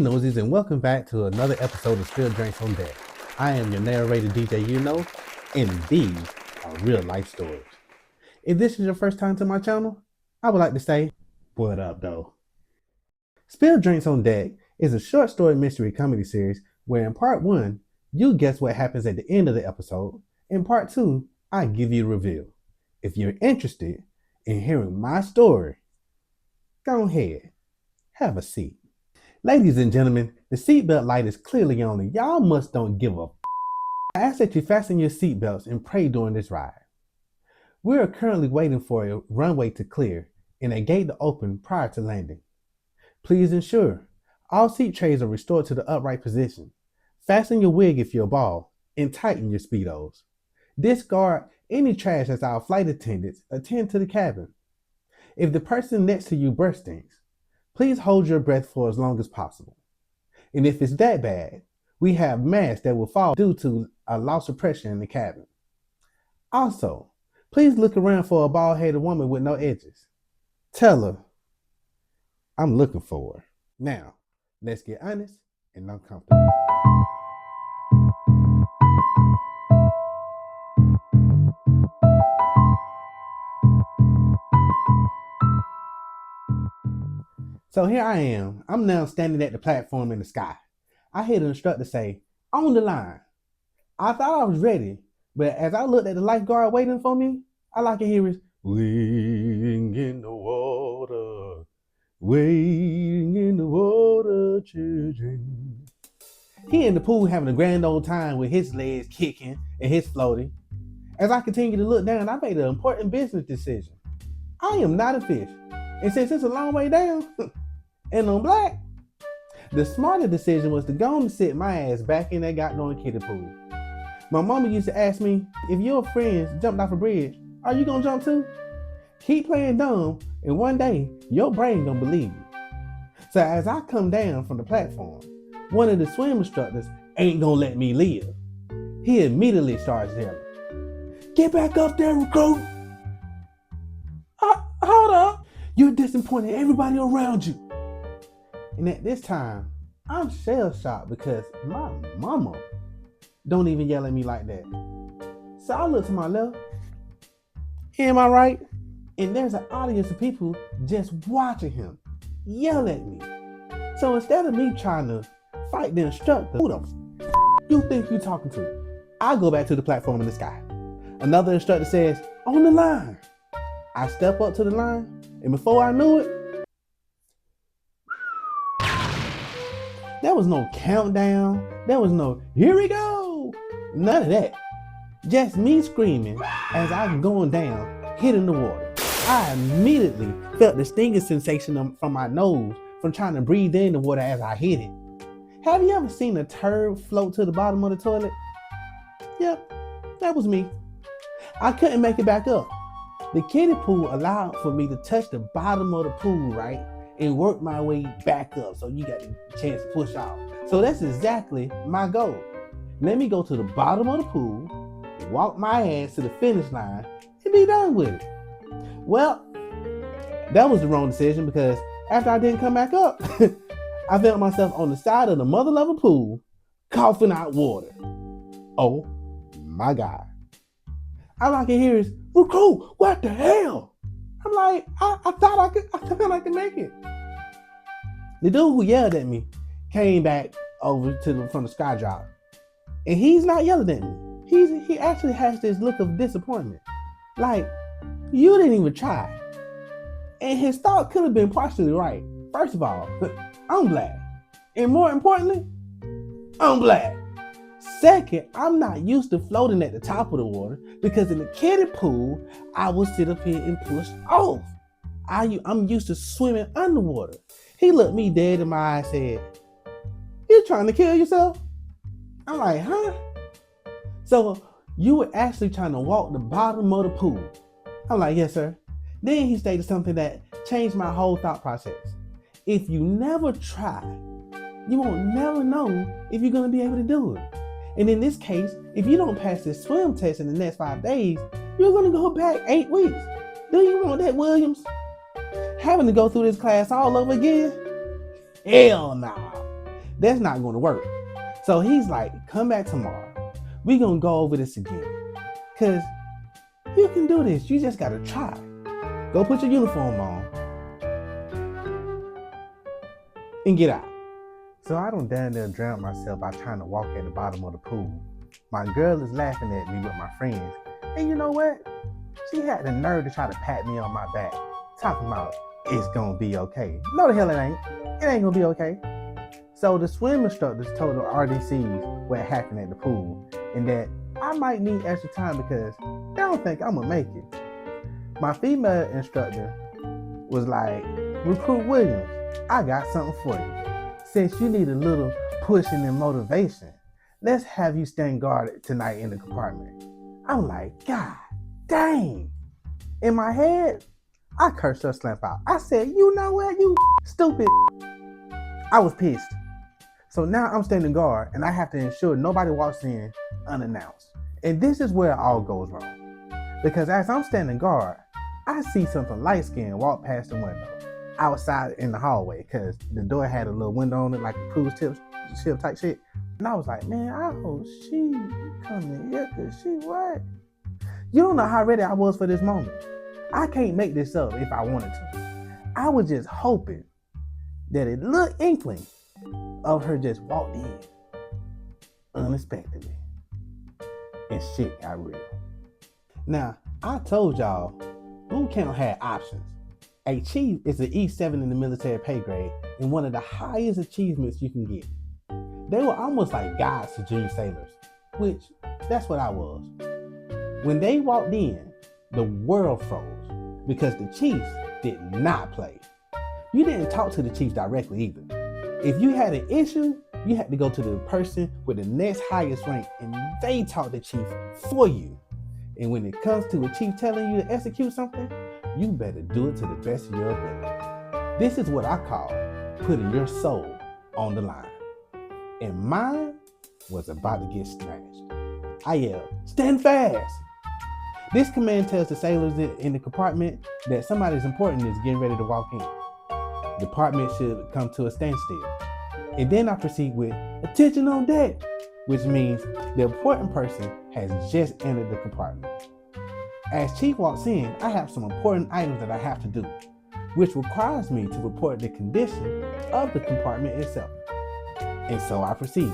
Hey Nosies, and welcome back to another episode of Spill Drinks on Deck. I am your narrator DJ U-KNO, and these are real life stories. If this is your first time to my channel, I would like to say, what up though? Spill Drinks on Deck is a short story mystery comedy series where in part 1, you guess what happens at the end of the episode. In part 2, I give you a reveal. If you're interested in hearing my story, go ahead, have a seat. Ladies and gentlemen, the seatbelt light is clearly on and y'all must don't give a I ask that you fasten your seatbelts and pray during this ride. We are currently waiting for a runway to clear and a gate to open prior to landing. Please ensure all seat trays are restored to the upright position. Fasten your wig if you're bald and tighten your Speedos. Discard any trash as our flight attendants attend to the cabin. If the person next to you breath stinks, please hold your breath for as long as possible. And if it's that bad, we have masks that will fall due to a loss of pressure in the cabin. Also, please look around for a bald-headed woman with no edges. Tell her, I'm looking for her. Now, let's get honest and uncomfortable. So here I am. I'm now standing at the platform in the sky. I hear the instructor say, on the line. I thought I was ready, but as I looked at the lifeguard waiting for me, all I can hear is, waiting in the water, children. He in the pool having a grand old time with his legs kicking and his floating. As I continue to look down, I made an important business decision. I am not a fish. And since it's a long way down, and I'm black, the smarter decision was to go and sit my ass back in that goddamn kiddie pool. My mama used to ask me, if your friends jumped off a bridge, are you gonna jump too? Keep playing dumb, and one day, your brain gonna believe you. So as I come down from the platform, one of the swim instructors ain't gonna let me live. He immediately starts yelling, get back up there, recruit! Hold up! You're disappointing everybody around you. And at this time, I'm shell-shocked because my mama don't even yell at me like that. So I look to my left, am I right? And there's an audience of people just watching him yell at me. So instead of me trying to fight the instructor, who the you think you talking to? I go back to the platform in the sky. Another instructor says, on the line. I step up to the line, and before I knew it, there was no countdown. There was no, here we go. None of that. Just me screaming as I'm going down, hitting the water. I immediately felt the stinging sensation from my nose from trying to breathe in the water as I hit it. Have you ever seen a turd float to the bottom of the toilet? Yep, that was me. I couldn't make it back up. The kiddie pool allowed for me to touch the bottom of the pool, right? And work my way back up so you got a chance to push off. So that's exactly my goal. Let me go to the bottom of the pool, walk my ass to the finish line, and be done with it. Well, that was the wrong decision because after I didn't come back up, I felt myself on the side of the mother level pool, coughing out water. Oh my God. All I can hear is, recruit, what the hell? I'm like, I thought I could make it. The dude who yelled at me came back over from the sky drop. And he's not yelling at me. He actually has this look of disappointment. Like, you didn't even try. And his thought could have been partially right. First of all, I'm black. And more importantly, I'm black. Second, I'm not used to floating at the top of the water because in the kiddie pool, I will sit up here and push off. I'm used to swimming underwater. He looked me dead in my eye and said, you trying to kill yourself? I'm like, huh? So you were actually trying to walk the bottom of the pool? I'm like, yes, sir. Then he stated something that changed my whole thought process. If you never try, you won't never know if you're going to be able to do it. And in this case, if you don't pass this swim test in the next 5 days, you're going to go back 8 weeks. Do you want that, Williams? Having to go through this class all over again? Hell nah. That's not going to work. So he's like, come back tomorrow. We gonna go over this again. Cause you can do this. You just gotta try. Go put your uniform on and get out. So I don't down there drown myself by trying to walk at the bottom of the pool. My girl is laughing at me with my friends. And you know what? She had the nerve to try to pat me on my back, talking about it's gonna be okay. No, the hell it ain't. It ain't gonna be okay. So the swim instructors told the RDCs what happened at the pool and that I might need extra time because they don't think I'm gonna make it. My female instructor was like, Recruit Williams, I got something for you. Since you need a little pushing and motivation, let's have you stand guard tonight in the compartment. I'm like, God dang. In my head, I cursed her slap out. I said, you know what, you stupid. I was pissed. So now I'm standing guard and I have to ensure nobody walks in unannounced. And this is where it all goes wrong. Because as I'm standing guard, I see something light skinned walk past the window outside in the hallway because the door had a little window on it like a cruise ship type shit. And I was like, man, I hope she come in here because she what? You don't know how ready I was for this moment. I can't make this up if I wanted to. I was just hoping that a little inkling of her just walked in unexpectedly and shit got real. Now, I told y'all boot camp had options. A chief is an E7 in the military pay grade and one of the highest achievements you can get. They were almost like guides to junior sailors, which that's what I was. When they walked in, the world froze because the chiefs did not play. You didn't talk to the chief directly either. If you had an issue, you had to go to the person with the next highest rank and they talk the chief for you. And when it comes to a chief telling you to execute something, you better do it to the best of your ability. This is what I call putting your soul on the line. And mine was about to get snatched. I yelled, stand fast. This command tells the sailors in the compartment that somebody important is getting ready to walk in. The department should come to a standstill. And then I proceed with attention on deck, which means the important person has just entered the compartment. As Chief walks in, I have some important items that I have to do, which requires me to report the condition of the compartment itself. And so I proceed.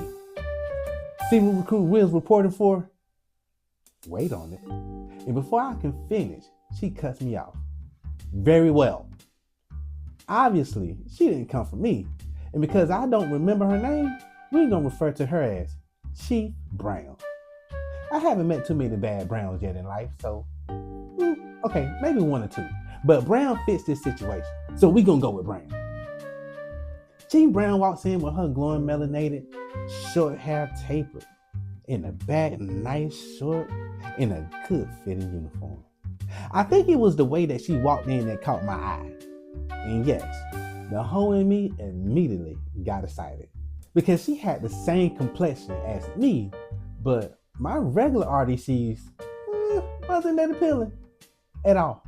See what Recruit Will's reporting for? Wait on it. And before I can finish, she cuts me off. Very well. Obviously, she didn't come for me. And because I don't remember her name, we're going to refer to her as Chief Brown. I haven't met too many bad Browns yet in life, so okay, maybe one or two. But Brown fits this situation, so we're going to go with Brown. Chief Brown walks in with her glowing melanated, short hair tapered, in the back nice short, in a good fitting uniform. I think it was the way that she walked in that caught my eye. And yes, the hoe in me immediately got excited because she had the same complexion as me, but my regular RDCs wasn't that appealing at all.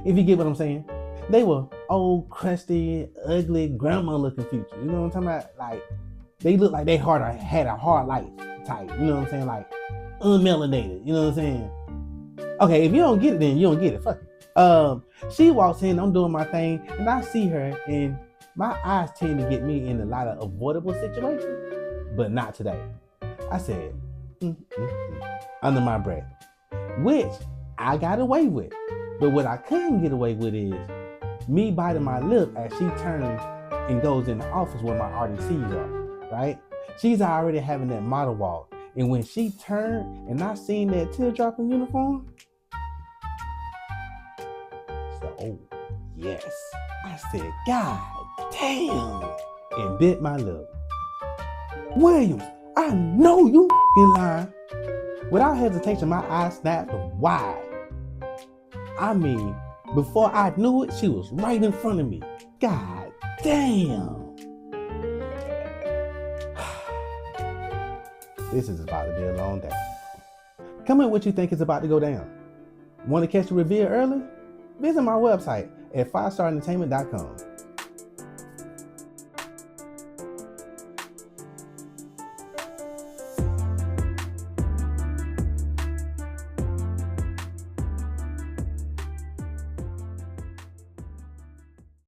If you get what I'm saying. They were old, crusty, ugly, grandma looking features. You know what I'm talking about? Like, they look like they had a hard life type. You know what I'm saying? Like, unmelanated. You know what I'm saying? Okay, if you don't get it, then you don't get it. Fuck it. She walks in, I'm doing my thing, and I see her, and my eyes tend to get me in a lot of avoidable situations, but not today. I said, under my breath, which I got away with. But what I couldn't get away with is me biting my lip as she turns and goes in the office where my RDCs are, right? She's already having that model walk. And when she turned and I seen that teardrop in uniform, so, oh, yes. I said, God damn, and bit my lip. Williams, I know you lying. Without hesitation, my eyes snapped wide. I mean, before I knew it, she was right in front of me. God damn. This is about to be a long day. Comment what you think is about to go down. Want to catch the reveal early? Visit my website at 5starentertainment.com.